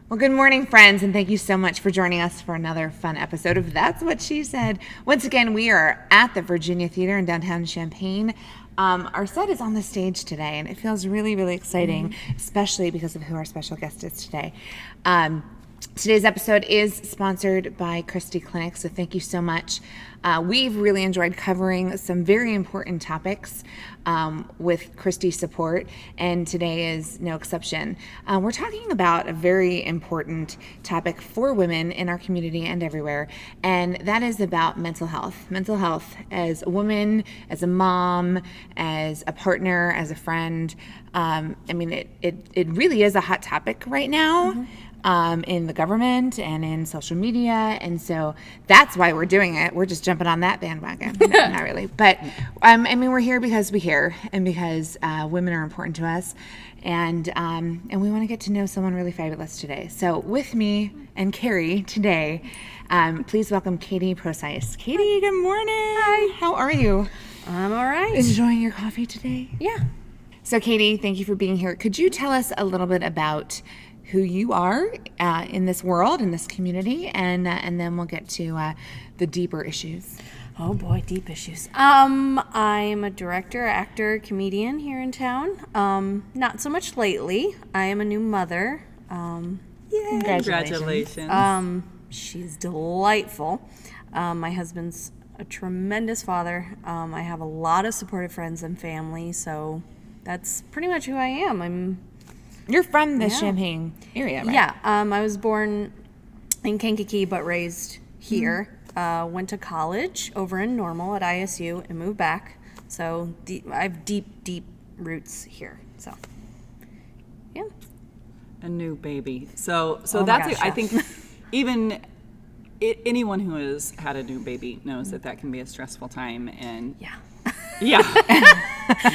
Well, good morning, friends, and thank you so much for joining us for another fun episode of That's What She Said. Once again, we are at the Virginia Theater in downtown Champaign. Our set is on the stage today, and it feels really, really exciting, especially because of who our special guest is today. Today's episode is sponsored by Christie Clinic, so thank you so much. We've really enjoyed covering some very important topics with Christie's support, and today is no exception. We're talking about a very important topic for women in our community and everywhere, and that is about mental health. Mental health as a woman, as a mom, as a partner, as a friend. It really is a hot topic right now. In the government and in social media, and so that's why we're doing it. We're just jumping on that bandwagon. No, not really, but we're here because we care, and because women are important to us, and we want to get to know someone really fabulous today. So with me and Carrie today, please welcome Katie Procyse. Katie, good morning. Hi. How are you? I'm all right. Enjoying your coffee today? Yeah. So Katie, thank you for being here. Could you tell us a little bit about who you are in this world, in this community, and then we'll get to the deeper issues. Oh boy, deep issues. I'm a director, actor, comedian here in town. Not so much lately. I am a new mother. Yay. Congratulations. She's delightful. My husband's a tremendous father. I have a lot of supportive friends and family, so that's pretty much who I am. You're from the Champaign area, right? Yeah. I was born in Kankakee but raised here. Went to college over in Normal at ISU and moved back. So I have deep roots here. So, yeah. A new baby. So Oh that's my gosh, I think even anyone who has had a new baby knows that can be a stressful time, and Yeah. yeah.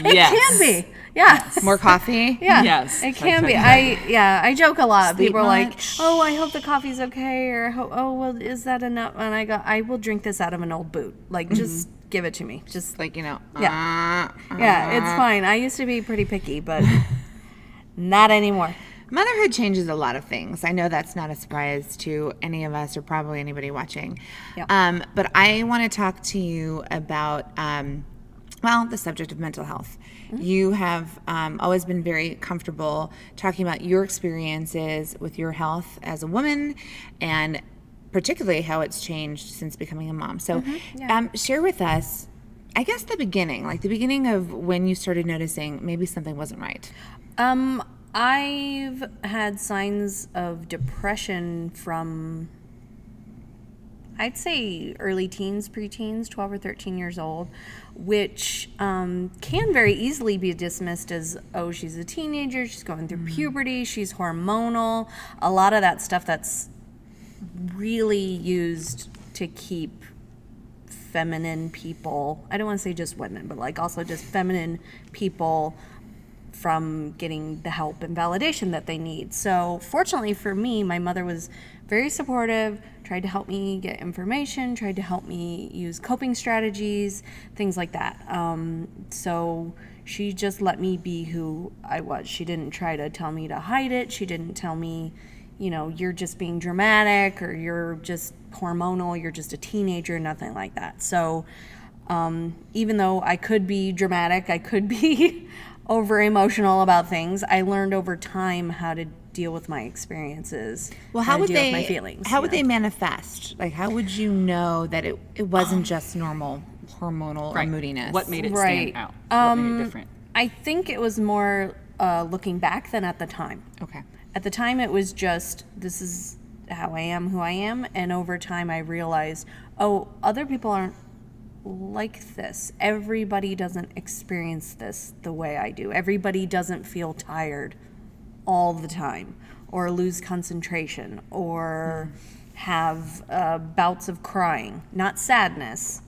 Yes. It can be. Yeah. More coffee? Yeah. Yes. It can be. Exactly. I joke a lot. Sleep People are like, much? "Oh, I hope the coffee's okay," or well, is that enough? And I go, "I will drink this out of an old boot. Like, just give it to me. Just Like, Yeah. It's fine. I used to be pretty picky, but not anymore." Motherhood changes a lot of things. I know that's not a surprise to any of us or probably anybody watching. Yep. But I want to talk to you about, the subject of mental health. You have always been very comfortable talking about your experiences with your health as a woman, and particularly how it's changed since becoming a mom. So share with us, I guess, the beginning of when you started noticing maybe something wasn't right. I've had signs of depression from, I'd say, early teens, preteens, 12 or 13 years old, which can very easily be dismissed as, oh, she's a teenager, she's going through puberty, she's hormonal. A lot of that stuff that's really used to keep feminine people, I don't want to say just women, but like also just feminine people from getting the help and validation that they need. So fortunately for me, my mother was very supportive, tried to help me get information, tried to help me use coping strategies, things like that. So she just let me be who I was. She didn't try to tell me to hide it. She didn't tell me, you're just being dramatic, or you're just hormonal, you're just a teenager, nothing like that. So even though I could be dramatic, I could be over emotional about things, I learned over time how to deal with my experiences. Well, how would deal with they? my feelings? How would they manifest? Like, how would you know that it wasn't just normal hormonal or moodiness? What made it Right. stand out? What made it different? I think it was more looking back than at the time. Okay. At the time, it was just, this is how I am, who I am, and over time, I realized, oh, other people aren't like this. Everybody doesn't experience this the way I do. Everybody doesn't feel tired all the time, or lose concentration, or have bouts of crying. Not sadness,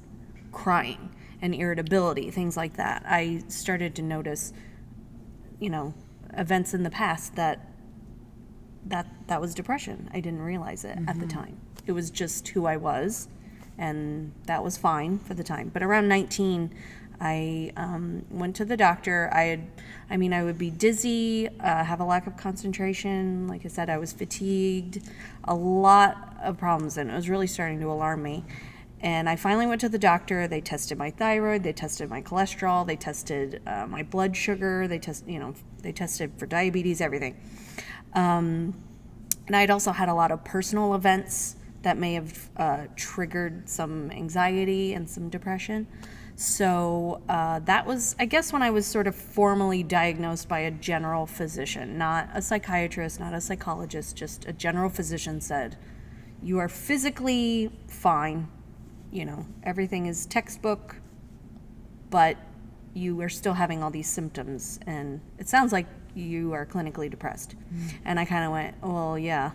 crying and irritability, things like that. I started to notice, events in the past that was depression. I didn't realize it at the time. It was just who I was, and that was fine for the time. But around 19, I went to the doctor. I would be dizzy, have a lack of concentration. Like I said, I was fatigued, a lot of problems, and it was really starting to alarm me. And I finally went to the doctor. They tested my thyroid, they tested my cholesterol, they tested my blood sugar, they tested for diabetes, everything. And I'd also had a lot of personal events that may have triggered some anxiety and some depression. So that was, I guess, when I was sort of formally diagnosed by a general physician, not a psychiatrist, not a psychologist, just a general physician said, you are physically fine, everything is textbook, but you are still having all these symptoms, and it sounds like you are clinically depressed. And I kind of went, well, yeah.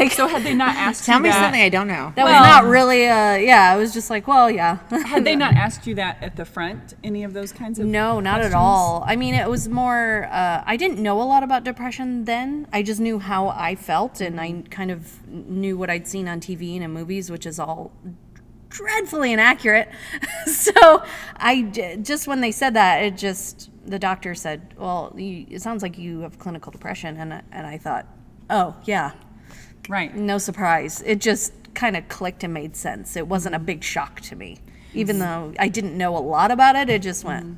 So had they not asked Tell you me that, something I don't know. That was not really, I was just like, well, yeah. had they not asked you that at the front, any of those kinds of No, not questions? at all. I mean, it was more, I didn't know a lot about depression then. I just knew how I felt, and I kind of knew what I'd seen on TV and in movies, which is all dreadfully inaccurate. So just when they said that, the doctor said, well, it sounds like you have clinical depression. And I thought, oh, yeah. Right. No surprise. It just kind of clicked and made sense. It wasn't a big shock to me. Even though I didn't know a lot about it, it just went.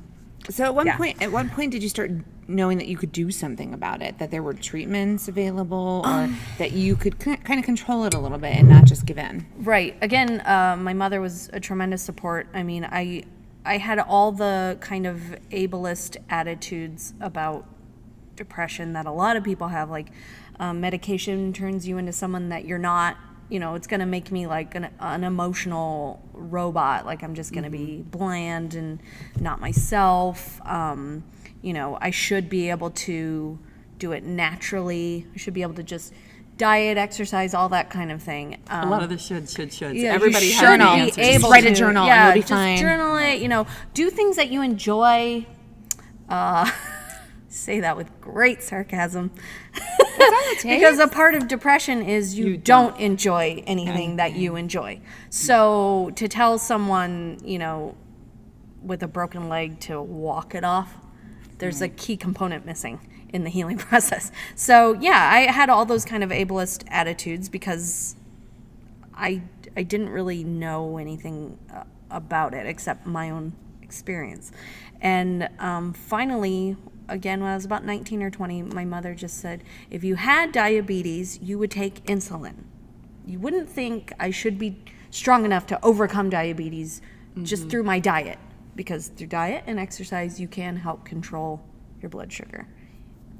So at what point did you start knowing that you could do something about it, that there were treatments available, or that you could kind of control it a little bit and not just give in? Right. Again, my mother was a tremendous support. I mean, I had all the kind of ableist attitudes about depression that a lot of people have, like medication turns you into someone that you're not. It's going to make me like an emotional robot. Like I'm just going to be bland and not myself. I should be able to do it naturally. I should be able to just diet, exercise, all that kind of thing. A lot of the shoulds. Yeah, Everybody you has should the be answers. able Just write a to- journal and Yeah, you'll be just fine. journal it. Do things that you enjoy. Say that with great sarcasm. Because a part of depression is you don't enjoy anything that you enjoy. So to tell someone, with a broken leg to walk it off, there's a key component missing in the healing process. So yeah, I had all those kind of ableist attitudes because I didn't really know anything about it except my own experience. And finally, again, when I was about 19 or 20, my mother just said, if you had diabetes, you would take insulin. You wouldn't think I should be strong enough to overcome diabetes just through my diet, because through diet and exercise, you can help control your blood sugar.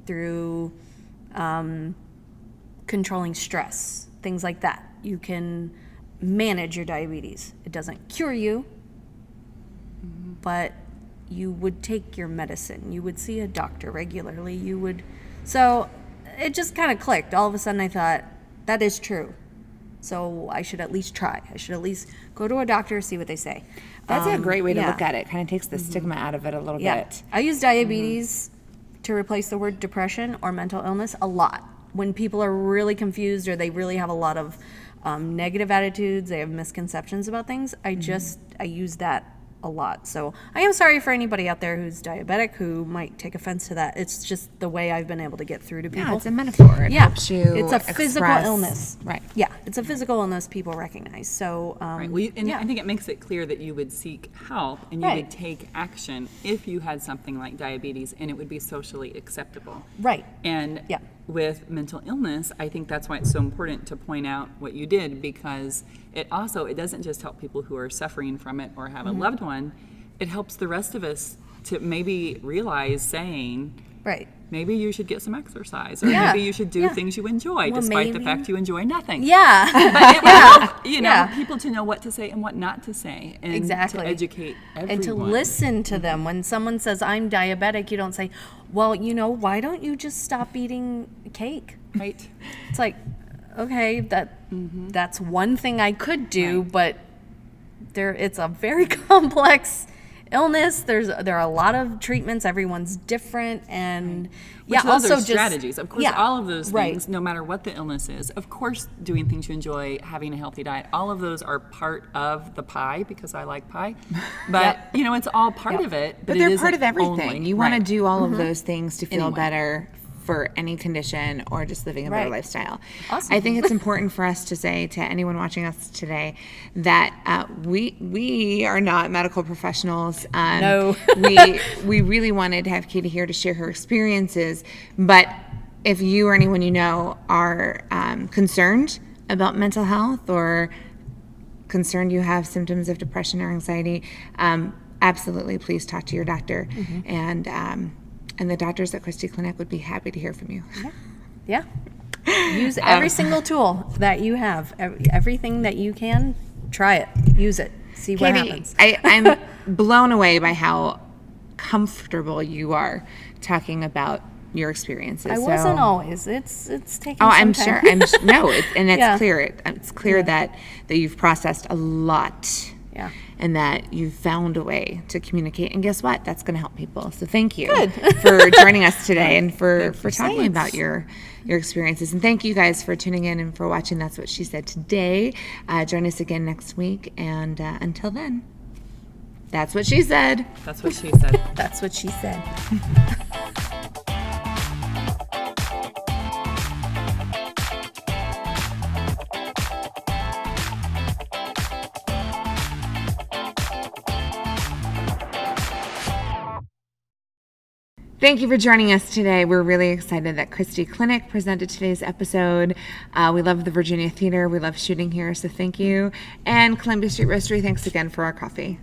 Through controlling stress, things like that, you can manage your diabetes. It doesn't cure you, but you would take your medicine. You would see a doctor regularly. So it just kind of clicked. All of a sudden I thought, that is true. So I should at least try. I should at least go to a doctor, see what they say. That's a great way to yeah. look at it. Kind of takes the stigma out of it a little Yeah. bit. I use diabetes to replace the word depression or mental illness a lot. When people are really confused or they really have a lot of negative attitudes, they have misconceptions about things, I use that a lot. So I am sorry for anybody out there who's diabetic who might take offense to that. It's just the way I've been able to get through to people. Yeah, it's a metaphor. It helps you It's a physical express- illness. Right. Yeah, it's a physical illness people recognize. So, Right. Well, I think it makes it clear that you would seek help and you Right. would take action if you had something like diabetes, and it would be socially acceptable. Right. And Yeah. with mental illness, I think that's why it's so important to point out what you did, because it doesn't just help people who are suffering from it or have a loved one. It helps the rest of us to maybe realize, saying, Right. maybe you should get some exercise, or Yeah. maybe you should do Yeah. things you enjoy, Well, despite the maybe- fact you enjoy nothing. Yeah. But it will help, Yeah. people to know what to say and what not to say, and Exactly. to educate everyone. And to listen to them. When someone says, I'm diabetic, you don't say, well, why don't you just stop eating cake? Right. It's like, okay, that's one thing I could do, but it's a very complex illness. There are a lot of treatments. Everyone's different, and Which those also are strategies. Of course, all of those right. things, no matter what the illness is, of course, doing things you enjoy, having a healthy diet, all of those are part of the pie, because I like pie. But, you know, it's all part of it. But it they're isn't part of everything. only- You want to right. do all of those things to feel Anyway. better for any condition or just living a better Right. lifestyle. Awesome. I think it's important for us to say to anyone watching us today that we are not medical professionals. No. we really wanted to have Katie here to share her experiences, but if you or anyone you know are concerned about mental health or concerned you have symptoms of depression or anxiety, absolutely please talk to your doctor. And the doctors at Christie Clinic would be happy to hear from you. Yeah. Use every single tool that you have. Everything that you can, try it. Use it. See what Katie, happens. I'm blown away by how comfortable you are talking about your experiences. I wasn't always. It's taking Oh, some I'm time. sure. And it's Yeah. clear. It's clear that you've processed a lot. Yeah. And that you've found a way to communicate. And guess what? That's going to help people. So thank you Good. for joining us today and for talking Science. about your experiences. And thank you guys for tuning in and for watching That's What She Said today. Join us again next week. And until then, that's what she said. That's what she said. That's what she said. Thank you for joining us today. We're really excited that Christie Clinic presented today's episode. We love the Virginia Theater. We love shooting here, so thank you. And Columbia Street Roastery, thanks again for our coffee.